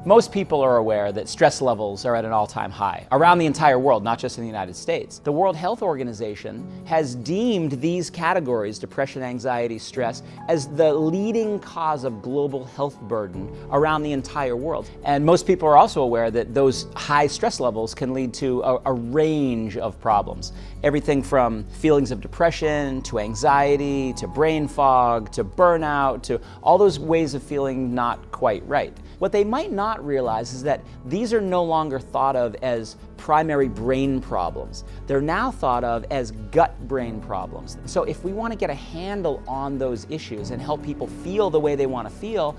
Most people are aware that stress levels are at an all-time high around the entire world, not just in the United States. The World Health Organization has deemed these categories, depression, anxiety, stress, as the leading cause of global health burden around the entire world. And most people are also aware that those high stress levels can lead to a range of problems. Everything from feelings of depression, to anxiety, to brain fog, to burnout, to all those ways of feeling not quite right. What they might not realize is that these are no longer thought of as primary brain problems. They're now thought of as gut-brain problems. So if we want to get a handle on those issues and help people feel the way they want to feel,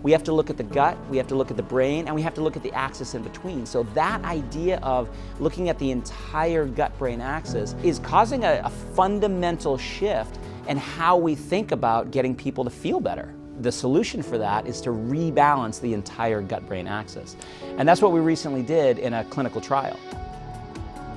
we have to look at the gut, we have to look at the brain, and we have to look at the axis in between. So that idea of looking at the entire gut-brain axis is causing a fundamental shift in how we think about getting people to feel better. The solution for that is to rebalance the entire gut-brain axis. And that's what we recently did in a clinical trial.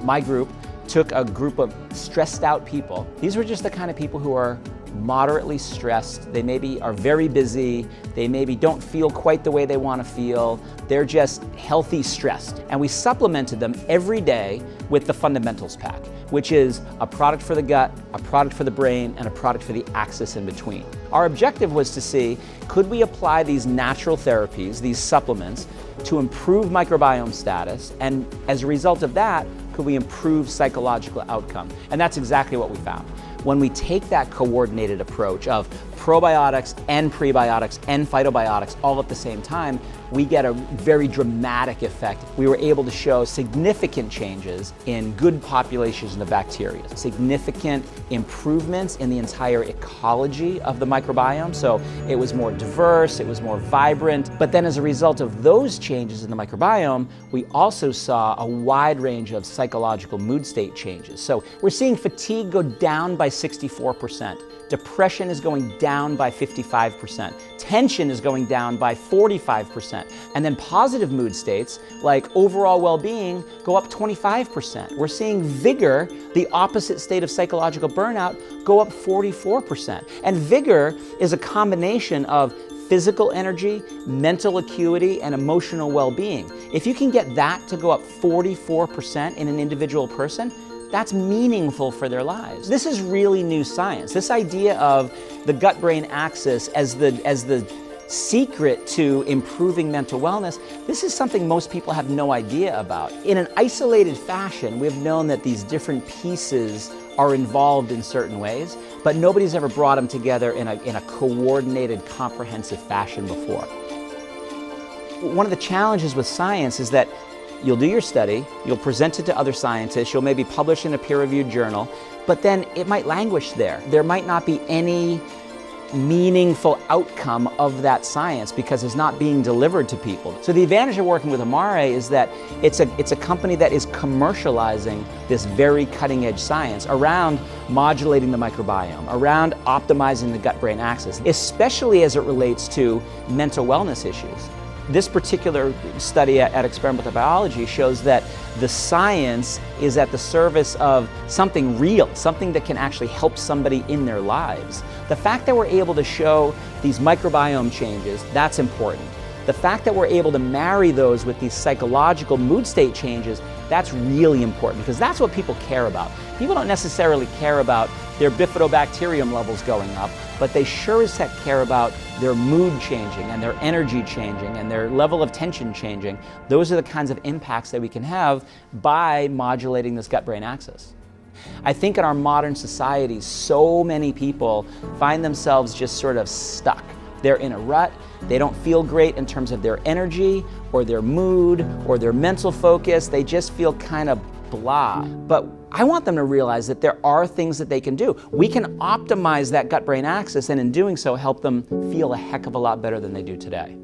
My group took a group of stressed out people. These were just the kind of people who are moderately stressed. They maybe are very busy. They maybe don't feel quite the way they want to feel. They're just healthy stressed. And we supplemented them every day with the fundamentals pack, which is a product for the gut, a product for the brain, and a product for the axis in between. Our objective was to see, could we apply these natural therapies, these supplements, to improve microbiome status, and as a result of that, could we improve psychological outcome? And that's exactly what we found. When we take that coordinated approach of probiotics and prebiotics and phytobiotics all at the same time, we get a very dramatic effect. We were able to show significant changes in good populations of bacteria, significant improvements in the entire ecology of the microbiome. So it was more diverse, it was more vibrant. But then as a result of those changes in the microbiome, we also saw a wide range of psychological mood state changes. So we're seeing fatigue go down by 64%. Depression is going down by 55%. Tension is going down by 45%. And then positive mood states, like overall well-being, go up 25%. We're seeing vigor, the opposite state of psychological burnout, go up 44%. And vigor is a combination of physical energy, mental acuity, and emotional well-being. If you can get that to go up 44% in an individual person, that's meaningful for their lives. This is really new science. This idea of the gut-brain axis as the secret to improving mental wellness, this is something most people have no idea about. In an isolated fashion, we've known that these different pieces are involved in certain ways, but nobody's ever brought them together in a coordinated, comprehensive fashion before. One of the challenges with science is that you'll do your study, you'll present it to other scientists, you'll maybe publish in a peer-reviewed journal, but then it might languish there. There might not be any meaningful outcome of that science because it's not being delivered to people. So the advantage of working with Amare is that it's a company that is commercializing this very cutting-edge science around modulating the microbiome, around optimizing the gut-brain axis, especially as it relates to mental wellness issues. This particular study at Experimental Biology shows that the science is at the service of something real, something that can actually help somebody in their lives. The fact that we're able to show these microbiome changes, that's important. The fact that we're able to marry those with these psychological mood state changes, that's really important because that's what people care about. People don't necessarily care about their bifidobacterium levels going up, but they sure as heck care about their mood changing and their energy changing and their level of tension changing. Those are the kinds of impacts that we can have by modulating this gut-brain axis. I think in our modern society, so many people find themselves just sort of stuck. They're in a rut, they don't feel great in terms of their energy or their mood or their mental focus, they just feel kind of blah. But I want them to realize that there are things that they can do. We can optimize that gut-brain axis and in doing so help them feel a heck of a lot better than they do today.